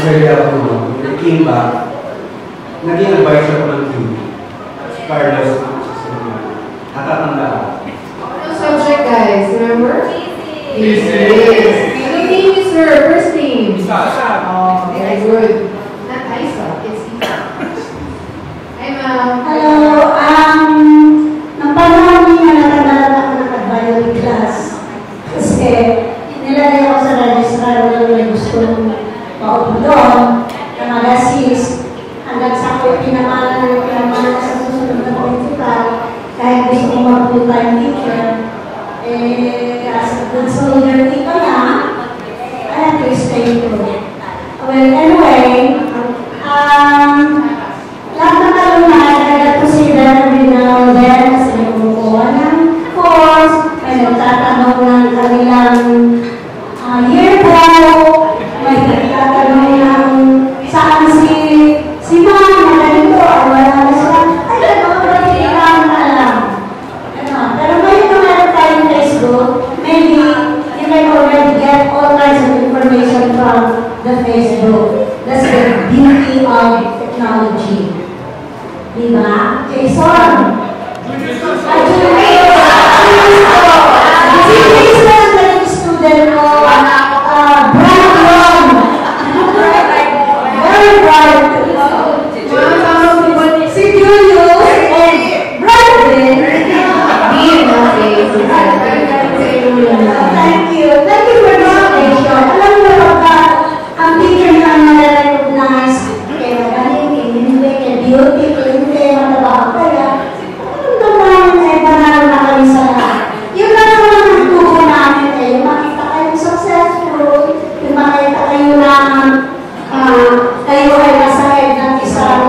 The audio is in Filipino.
Australia ako noon. When I came back, naging advisor ko ng QB. Si Carlos, natatanda ako. Ano subject, guys? Remember? Thesis. Ano name is her? First name? Isa. Oh, very good. Not Isa. It's Isa. Hi, ma'am. Hello. Nang panahon niya natandaan ako ng advisory class. Kasi nilagay ako sa registrar na may gustong paupo doon. Ang mag-assist. Hanggang sa ako'y pinamalan sa susunod na principal. Kahit gusto kong mag-full-time teacher. As a good solidarity ko na, I have to stay put. Well, anyway, lahat ng kalunay, I got to see them every now and then kasi nagkukuha ng course, may nagtatanong ng kanilang yearbook, may nagtatanong ng saan si mama, ganito, wala na sila. Ay, gano'n, hindi lang alam. Pero ngayon na meron tayong Facebook, maybe you can already get all kinds of information from the Facebook. That's the beauty of technology. Diba? Jason! Student ko, Brandon! Very bright. Si Julius and Brandon. Thank you. Thank you for the invitation. Alam mo ba, ang teacher na na-recognize, kaya magaling, hindi, kaya beauty, kaya mataba kaya, anong naman ay banal na kami sa lahat. Yun na naman ang nagtubo namin kayo, makita kayong successful, yung makita kayo na kayo ay nasa head ng isang